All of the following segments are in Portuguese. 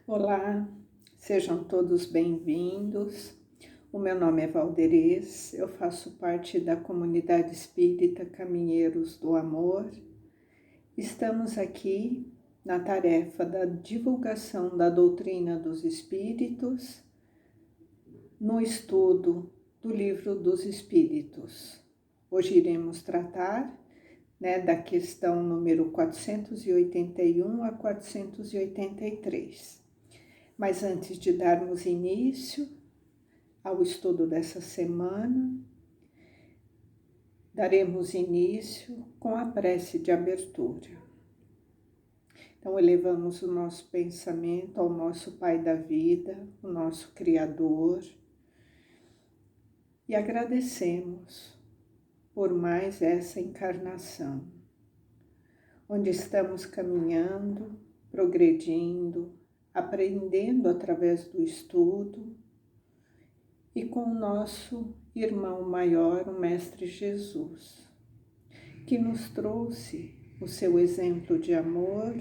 Olá, sejam todos bem-vindos. O meu nome é Valderez, eu faço parte da comunidade espírita Caminheiros do Amor. Estamos aqui na tarefa da divulgação da doutrina dos Espíritos, no estudo do Livro dos Espíritos. Hoje iremos tratar da questão número 481 a 483. Mas antes de darmos início ao estudo dessa semana, daremos início com a prece de abertura. Então, elevamos o nosso pensamento ao nosso Pai da vida, o nosso Criador, e agradecemos por mais essa encarnação, onde estamos caminhando, progredindo, aprendendo através do estudo e com o nosso irmão maior, o Mestre Jesus, que nos trouxe o seu exemplo de amor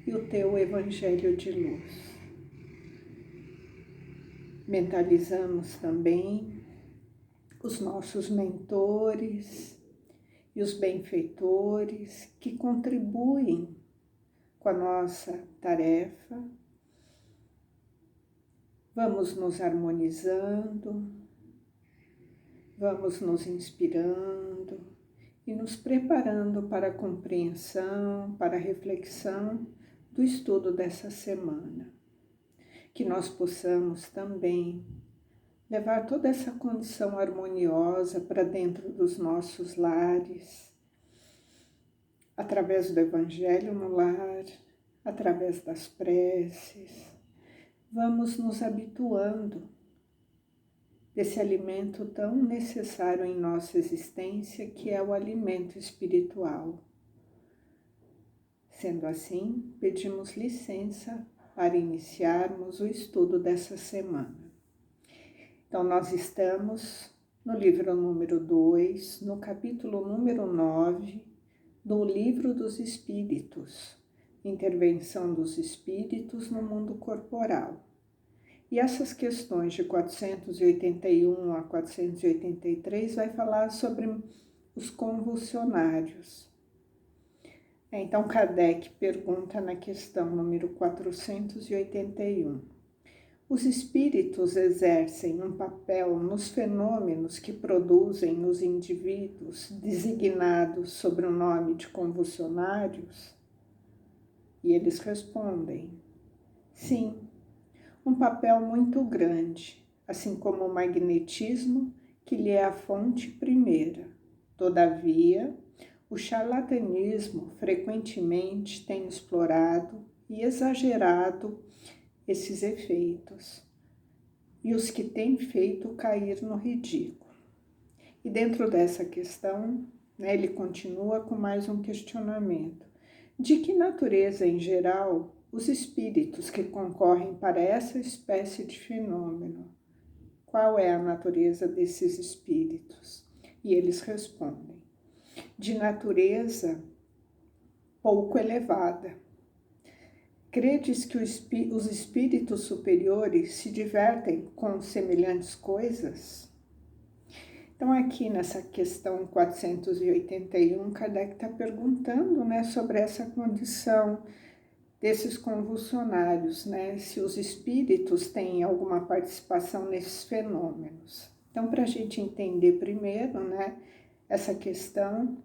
e o teu Evangelho de luz. Mentalizamos também os nossos mentores e os benfeitores que contribuem com a nossa tarefa. Vamos nos harmonizando, vamos nos inspirando e nos preparando para a compreensão, para a reflexão do estudo dessa semana. Que nós possamos também levar toda essa condição harmoniosa para dentro dos nossos lares, através do Evangelho no lar, através das preces. Vamos nos habituando desse alimento tão necessário em nossa existência, que é o alimento espiritual. Sendo assim, pedimos licença para iniciarmos o estudo dessa semana. Então, nós estamos no livro número 2, no capítulo número 9, do Livro dos Espíritos, Intervenção dos Espíritos no Mundo Corporal. E essas questões de 481 a 483 vai falar sobre os convulsionários. Então, Kardec pergunta na questão número 481. Os espíritos exercem um papel nos fenômenos que produzem os indivíduos designados sob o nome de convulsionários? E eles respondem: sim, um papel muito grande, assim como o magnetismo, que lhe é a fonte primeira. Todavia, o charlatanismo frequentemente tem explorado e exagerado esses efeitos, e os que têm feito cair no ridículo. E dentro dessa questão, ele continua com mais um questionamento. De que natureza, em geral, os espíritos que concorrem para essa espécie de fenômeno? Qual é a natureza desses espíritos? E eles respondem: de natureza pouco elevada. Credes que os espíritos superiores se divertem com semelhantes coisas? Então, aqui nessa questão 481, Kardec está perguntando sobre essa condição desses convulsionários, se os espíritos têm alguma participação nesses fenômenos. Então, para a gente entender primeiro essa questão,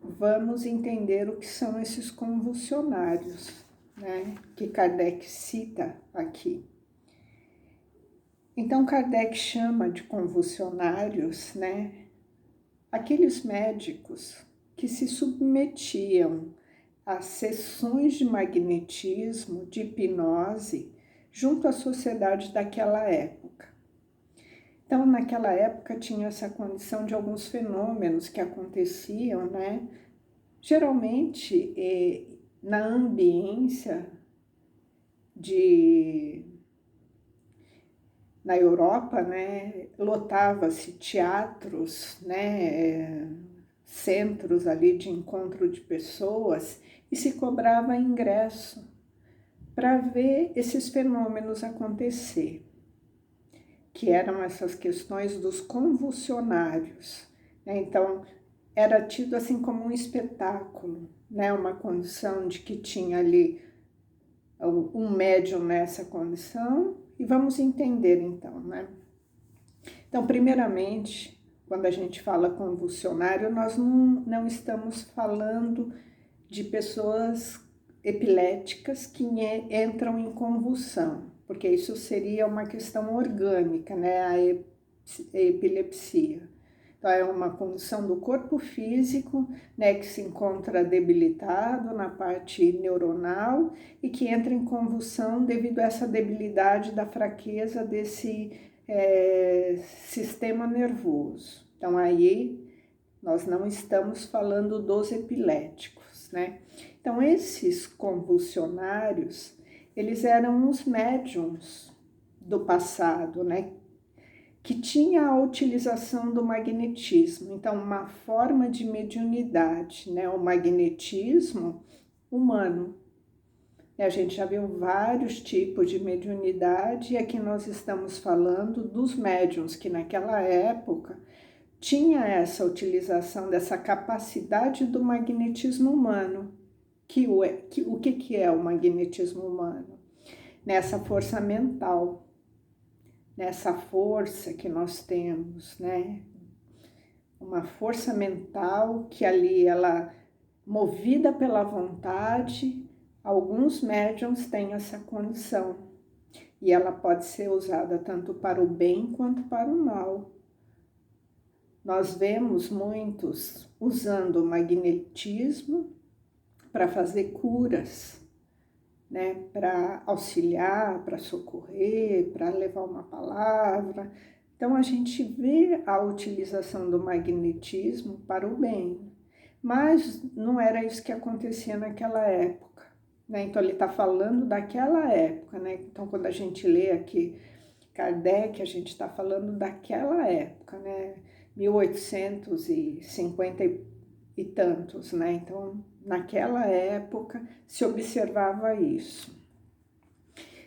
vamos entender o que são esses convulsionários, que Kardec cita aqui. Então, Kardec chama de convulsionários aqueles médicos que se submetiam a sessões de magnetismo, de hipnose, junto à sociedade daquela época. Então, naquela época tinha essa condição de alguns fenômenos que aconteciam, geralmente na ambiência na Europa, lotava-se teatros, centros ali de encontro de pessoas, e se cobrava ingresso para ver esses fenômenos acontecer, que eram essas questões dos convulsionários, né? Então, era tido assim como um espetáculo, né? Uma condição de que tinha ali um médium nessa condição, e vamos entender então, né? Então, primeiramente, quando a gente fala convulsionário, nós não estamos falando de pessoas epiléticas que entram em convulsão, porque isso seria uma questão orgânica, né? A epilepsia. Então, é uma condição do corpo físico, né, que se encontra debilitado na parte neuronal e que entra em convulsão devido a essa debilidade da fraqueza desse sistema nervoso. Então, aí nós não estamos falando dos epiléticos, né? Então, esses convulsionários, eles eram os médiums do passado, né? Que tinha a utilização do magnetismo, então uma forma de mediunidade, né? O magnetismo humano. E a gente já viu vários tipos de mediunidade, e aqui nós estamos falando dos médiuns que naquela época tinha essa utilização dessa capacidade do magnetismo humano. O que é o magnetismo humano? Nessa força mental, nessa força que nós temos, né? Uma força mental que ali ela, movida pela vontade, alguns médiums têm essa condição e ela pode ser usada tanto para o bem quanto para o mal. Nós vemos muitos usando o magnetismo para fazer curas, né? Para auxiliar, para socorrer, para levar uma palavra. Então, a gente vê a utilização do magnetismo para o bem, mas não era isso que acontecia naquela época, né? Então, ele está falando daquela época, né? Então, quando a gente lê aqui Kardec, a gente está falando daquela época, né? 1850 e tantos, né? Então, naquela época se observava isso.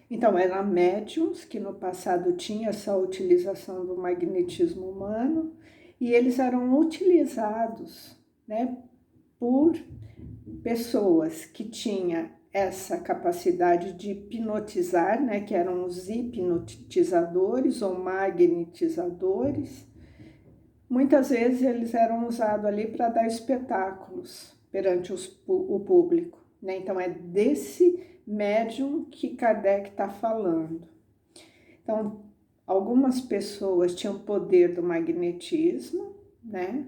Então, eram médiums que no passado tinham essa utilização do magnetismo humano e eles eram utilizados, né, por pessoas que tinham essa capacidade de hipnotizar, né, que eram os hipnotizadores ou magnetizadores. Muitas vezes eles eram usados ali para dar espetáculos perante o público, né? Então é desse médium que Kardec está falando. Então, algumas pessoas tinham poder do magnetismo, né?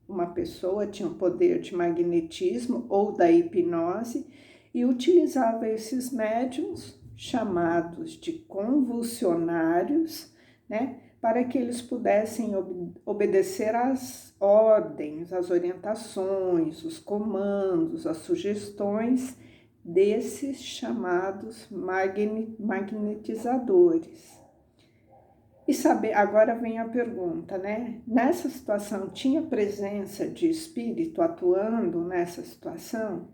Uma pessoa tinha o poder de magnetismo ou da hipnose e utilizava esses médiums chamados de convulsionários, né? Para que eles pudessem obedecer às ordens, às orientações, os comandos, as sugestões desses chamados magnetizadores. E saber, agora vem a pergunta, né? Nessa situação, tinha presença de espírito atuando nessa situação?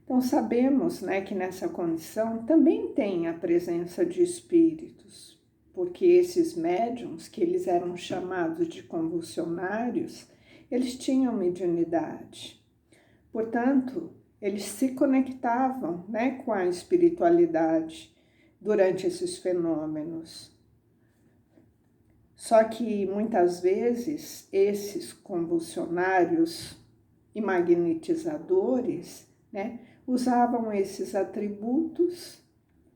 Então, sabemos, né, que nessa condição também tem a presença de espíritos, porque esses médiums, que eles eram chamados de convulsionários, eles tinham mediunidade. Portanto, eles se conectavam, né, com a espiritualidade durante esses fenômenos. Só que muitas vezes esses convulsionários e magnetizadores, né, usavam esses atributos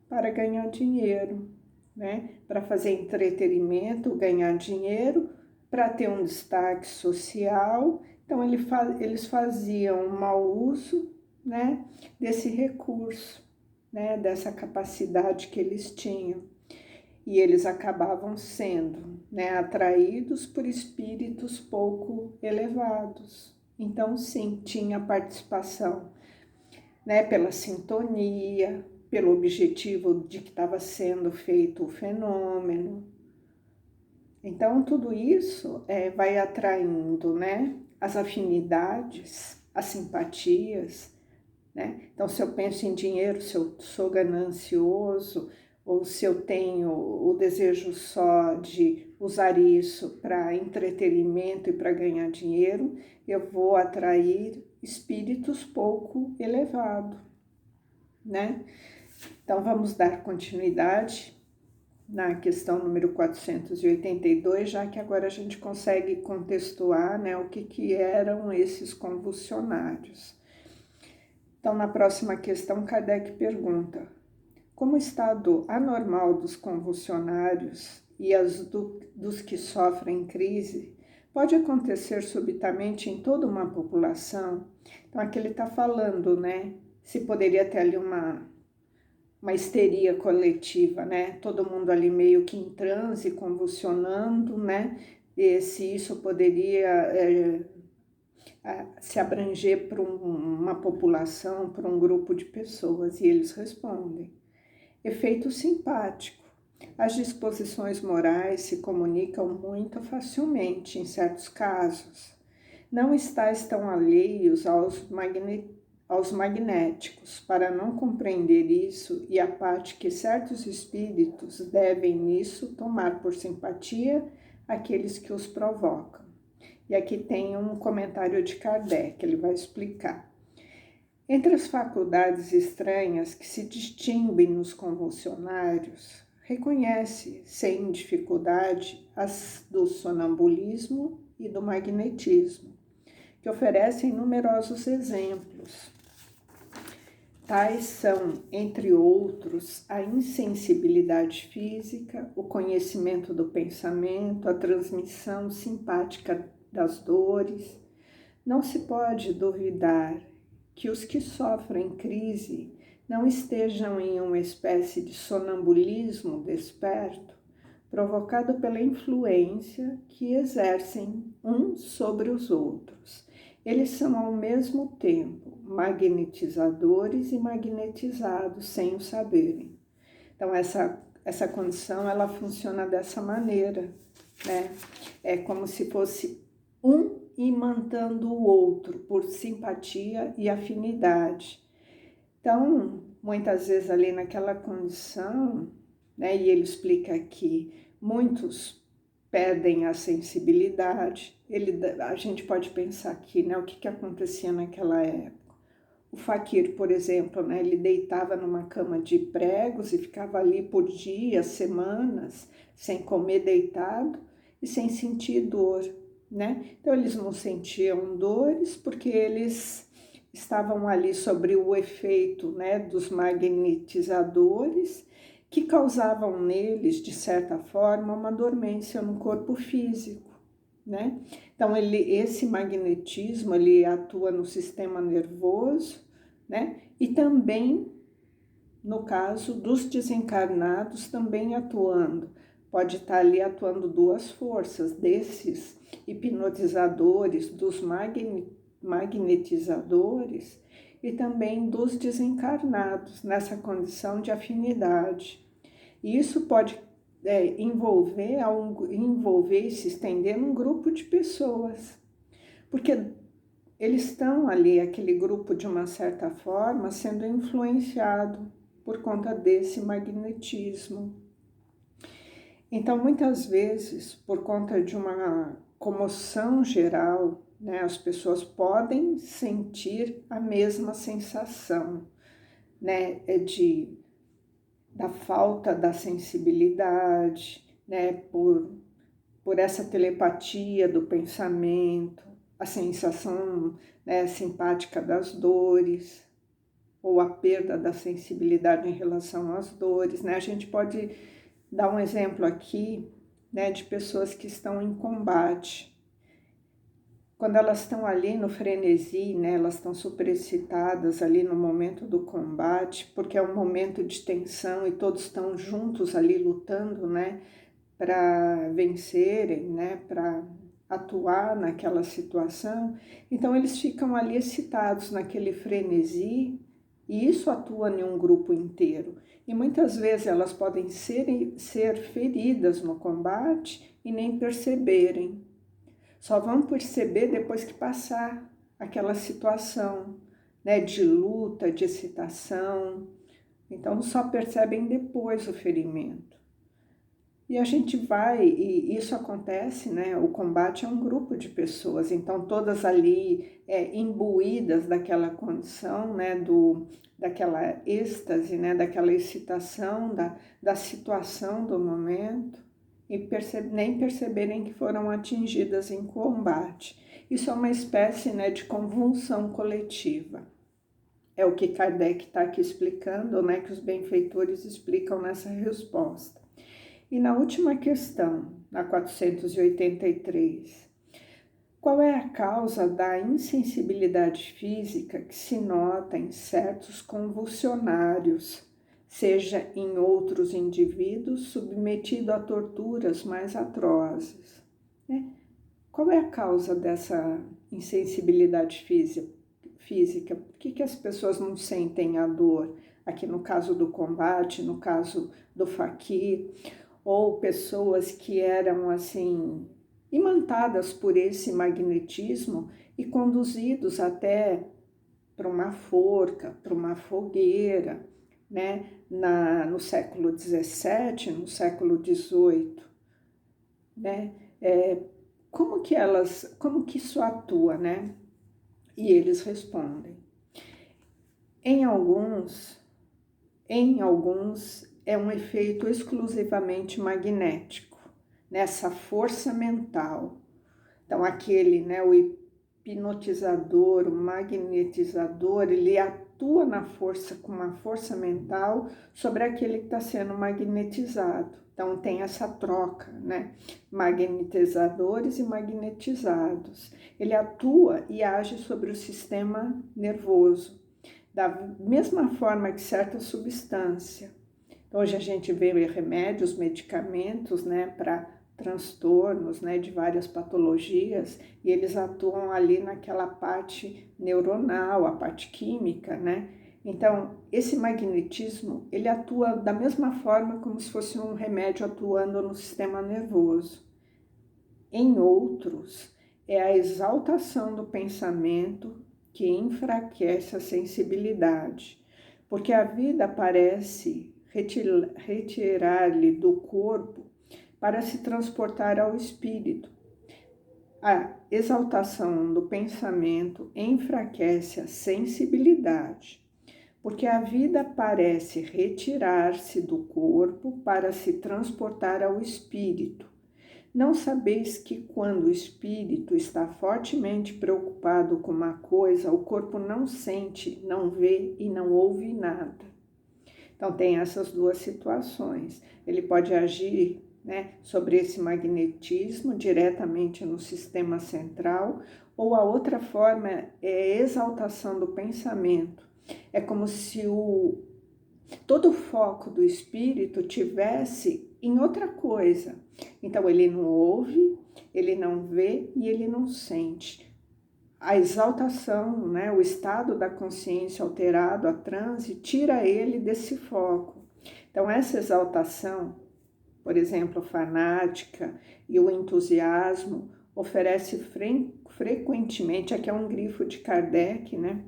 para ganhar dinheiro, né, para fazer entretenimento, ganhar dinheiro, para ter um destaque social. Então eles faziam um mau uso, né, desse recurso, né, dessa capacidade que eles tinham. E eles acabavam sendo, né, atraídos por espíritos pouco elevados. Então, sim, tinha participação, né, pela sintonia, pelo objetivo de que estava sendo feito o fenômeno. Então, tudo isso vai atraindo, né, as afinidades, as simpatias, né? Então, se eu penso em dinheiro, se eu sou ganancioso, ou se eu tenho o desejo só de usar isso para entretenimento e para ganhar dinheiro, eu vou atrair espíritos pouco elevados, né? Então, vamos dar continuidade na questão número 482, já que agora a gente consegue contextuar, né, o que eram esses convulsionários. Então, na próxima questão, Kardec pergunta: como o estado anormal dos convulsionários e dos que sofrem crise pode acontecer subitamente em toda uma população? Então, aqui ele está falando, né, se poderia ter ali uma histeria coletiva, né? Todo mundo ali meio que em transe, convulsionando, né? E se isso poderia se abranger para uma população, para um grupo de pessoas. E eles respondem: efeito simpático. As disposições morais se comunicam muito facilmente em certos casos. Não estáis tão alheios aos magnéticos, para não compreender isso e a parte que certos espíritos devem nisso tomar por simpatia aqueles que os provocam. E aqui tem um comentário de Kardec, ele vai explicar. Entre as faculdades estranhas que se distinguem nos convulsionários, reconhece sem dificuldade as do sonambulismo e do magnetismo, que oferecem numerosos exemplos. Tais são, entre outros, a insensibilidade física, o conhecimento do pensamento, a transmissão simpática das dores. Não se pode duvidar que os que sofrem crise não estejam em uma espécie de sonambulismo desperto, provocado pela influência que exercem uns sobre os outros. Eles são ao mesmo tempo magnetizadores e magnetizados sem o saberem. Então essa condição ela funciona dessa maneira, né? É como se fosse um imantando o outro por simpatia e afinidade. Então, muitas vezes ali naquela condição, né, e ele explica aqui, muitos perdem a sensibilidade. A gente pode pensar aqui, né, o que acontecia naquela época. O faquir, por exemplo, né, ele deitava numa cama de pregos e ficava ali por dias, semanas, sem comer deitado e sem sentir dor, né? Então, eles não sentiam dores porque eles estavam ali sobre o efeito, né, dos magnetizadores que causavam neles, de certa forma, uma dormência no corpo físico, né? Então, esse magnetismo, ele atua no sistema nervoso, né? E também, no caso dos desencarnados, também atuando. Pode estar ali atuando duas forças, desses hipnotizadores, dos magnetizadores e também dos desencarnados, nessa condição de afinidade. E isso pode envolver e se estender num grupo de pessoas, porque eles estão ali, aquele grupo, de uma certa forma, sendo influenciado por conta desse magnetismo. Então, muitas vezes, por conta de uma comoção geral, né, as pessoas podem sentir a mesma sensação, né, da falta da sensibilidade, né, por essa telepatia do pensamento, a sensação, né, simpática das dores, ou a perda da sensibilidade em relação às dores, né? A gente pode dar um exemplo aqui, né, de pessoas que estão em combate. Quando elas estão ali no frenesi, né, elas estão superexcitadas ali no momento do combate, porque é um momento de tensão e todos estão juntos ali lutando, né, para vencerem, né, para atuar naquela situação. Então eles ficam ali excitados naquele frenesi e isso atua em um grupo inteiro. E muitas vezes elas podem ser feridas no combate e nem perceberem. Só vão perceber depois que passar aquela situação, né, de luta, de excitação. Então, só percebem depois o ferimento. E a gente vai, e isso acontece, né? O combate é um grupo de pessoas, então todas ali imbuídas daquela condição, né? Daquela êxtase, né? Daquela excitação, da situação do momento, e nem perceberem que foram atingidas em combate. Isso é uma espécie, né, de convulsão coletiva. É o que Kardec está aqui explicando, né? Que os benfeitores explicam nessa resposta. E na última questão, na 483, qual é a causa da insensibilidade física que se nota em certos convulsionários, seja em outros indivíduos submetidos a torturas mais atrozes? Qual é a causa dessa insensibilidade física? Por que as pessoas não sentem a dor? Aqui no caso do combate, no caso do faqui, ou pessoas que eram assim imantadas por esse magnetismo e conduzidos até para uma forca, para uma fogueira, né? No século XVII, no século XVIII, né? Como que isso atua, né? E eles respondem. Em alguns é um efeito exclusivamente magnético, nessa força mental. Então, aquele, né, o hipnotizador, o magnetizador, ele atua com uma força mental sobre aquele que está sendo magnetizado. Então, tem essa troca, né? Magnetizadores e magnetizados. Ele atua e age sobre o sistema nervoso, da mesma forma que certa substância. Hoje a gente vê remédios, medicamentos, né, para transtornos, né, de várias patologias, e eles atuam ali naquela parte neuronal, a parte química, né? Então, esse magnetismo, ele atua da mesma forma como se fosse um remédio atuando no sistema nervoso. Em outros, é a exaltação do pensamento que enfraquece a sensibilidade, porque a vida parece retirar-lhe do corpo para se transportar ao espírito. A exaltação do pensamento enfraquece a sensibilidade, porque a vida parece retirar-se do corpo para se transportar ao espírito. Não sabeis que quando o espírito está fortemente preocupado com uma coisa, o corpo não sente, não vê e não ouve nada. Então tem essas duas situações. Ele pode agir, né, sobre esse magnetismo diretamente no sistema central, ou a outra forma é a exaltação do pensamento. É como se todo o foco do espírito tivesse em outra coisa. Então ele não ouve, ele não vê e ele não sente. A exaltação, né, o estado da consciência alterado, a transe, tira ele desse foco. Então essa exaltação, por exemplo, fanática e o entusiasmo, oferece frequentemente, aqui é um grifo de Kardec, né?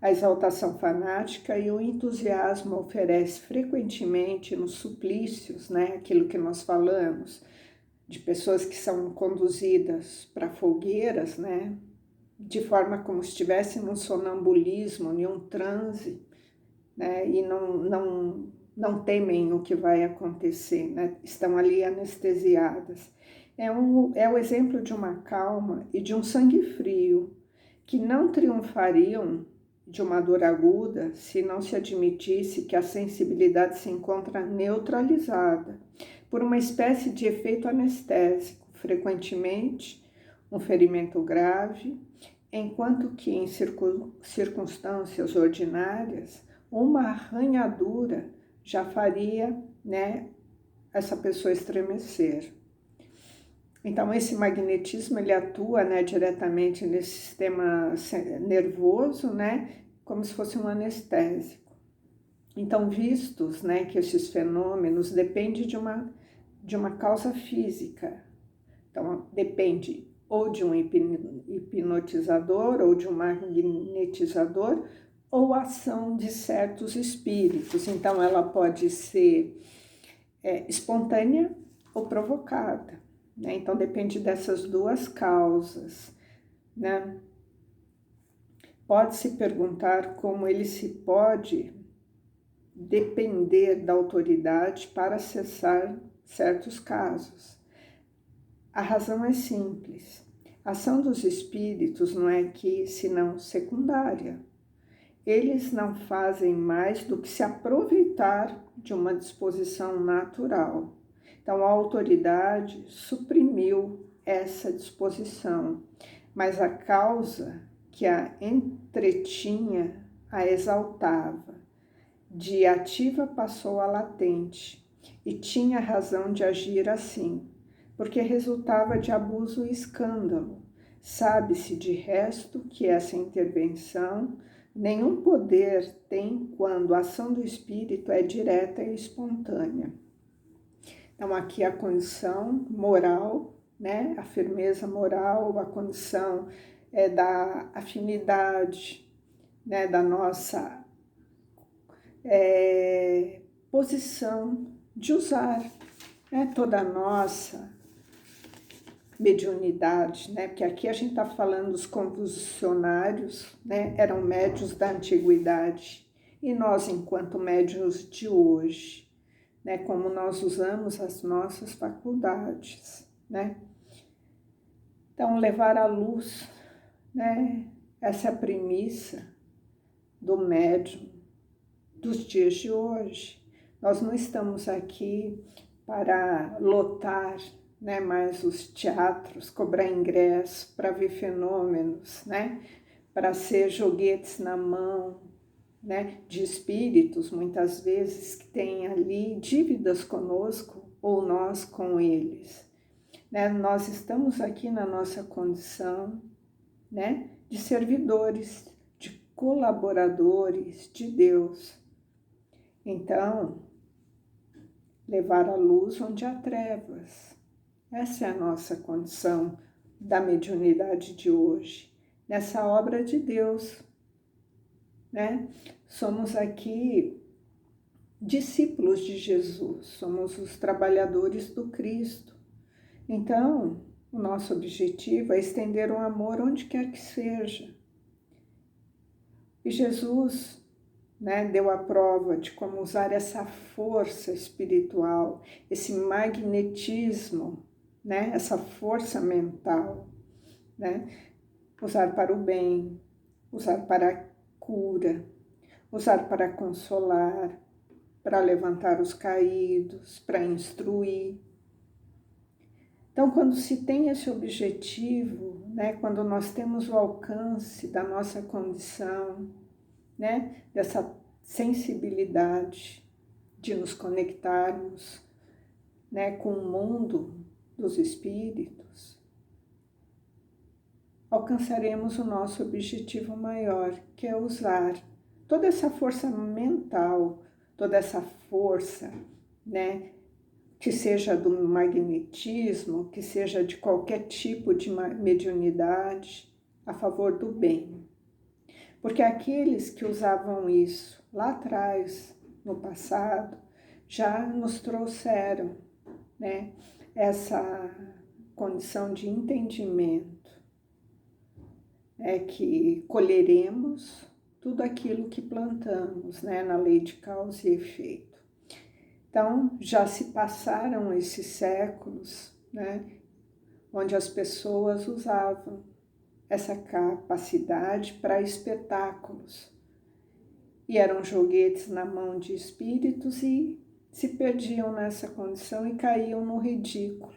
A exaltação fanática e o entusiasmo oferece frequentemente nos suplícios, né? Aquilo que nós falamos, de pessoas que são conduzidas para fogueiras, né? De forma como se estivessem num sonambulismo, em um transe, né? E não temem o que vai acontecer, né? Estão ali anestesiadas. É o exemplo de uma calma e de um sangue frio que não triunfariam de uma dor aguda se não se admitisse que a sensibilidade se encontra neutralizada por uma espécie de efeito anestésico, frequentemente um ferimento grave, enquanto que em circunstâncias ordinárias uma arranhadura já faria, né, essa pessoa estremecer. Então, esse magnetismo, ele atua, né, diretamente nesse sistema nervoso, né, como se fosse um anestésico. Então, vistos, né, que esses fenômenos dependem de uma causa física. Então, depende ou de um hipnotizador, ou de um magnetizador, ou ação de certos espíritos. Então, ela pode ser espontânea ou provocada, né? Então, depende dessas duas causas, né? Pode-se perguntar como ele se pode depender da autoridade para acessar certos casos. A razão é simples. A ação dos espíritos não é que senão secundária. Eles não fazem mais do que se aproveitar de uma disposição natural. Então, a autoridade suprimiu essa disposição, mas a causa que a entretinha a exaltava. De ativa passou a latente, e tinha razão de agir assim, porque resultava de abuso e escândalo. Sabe-se de resto que essa intervenção nenhum poder tem quando a ação do espírito é direta e espontânea. Então, aqui a condição moral, né? A firmeza moral, a condição da afinidade, né? Da nossa posição de usar, né? Toda a nossa mediunidade, né? Porque aqui a gente está falando dos convulsionários, né? Eram médiuns da antiguidade, e nós, enquanto médiuns de hoje, né? Como nós usamos as nossas faculdades, né? Então, levar à luz, né? Essa é a premissa do médium dos dias de hoje. Nós não estamos aqui para lotar, né, mais os teatros, cobrar ingresso para ver fenômenos, né, para ser joguetes na mão, né, de espíritos, muitas vezes, que têm ali dívidas conosco ou nós com eles. Né? Nós estamos aqui na nossa condição, né, de servidores, de colaboradores de Deus. Então, levar a luz onde há trevas. Essa é a nossa condição da mediunidade de hoje, nessa obra de Deus, né? Somos aqui discípulos de Jesus, somos os trabalhadores do Cristo. Então, o nosso objetivo é estender o amor onde quer que seja. E Jesus, né, deu a prova de como usar essa força espiritual, esse magnetismo, né, essa força mental, né, usar para o bem, usar para a cura, usar para consolar, para levantar os caídos, para instruir. Então, quando se tem esse objetivo, né, quando nós temos o alcance da nossa condição, né, dessa sensibilidade de nos conectarmos, né, com o mundo dos espíritos, alcançaremos o nosso objetivo maior, que é usar toda essa força mental, toda essa força, né, que seja do magnetismo, que seja de qualquer tipo de mediunidade, a favor do bem. Porque aqueles que usavam isso lá atrás, no passado, já nos trouxeram, né, essa condição de entendimento, que colheremos tudo aquilo que plantamos, né, na lei de causa e efeito. Então, já se passaram esses séculos, né, onde as pessoas usavam essa capacidade para espetáculos. E eram joguetes na mão de espíritos e se perdiam nessa condição e caíam no ridículo.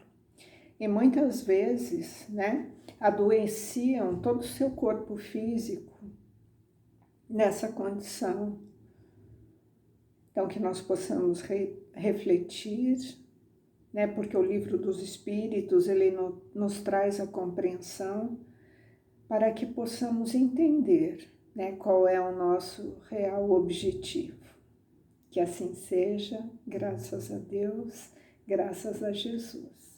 E muitas vezes, né, adoeciam todo o seu corpo físico nessa condição. Então, que nós possamos refletir, né, porque o livro dos Espíritos, ele nos traz a compreensão para que possamos entender, né, qual é o nosso real objetivo. Que assim seja, graças a Deus, graças a Jesus.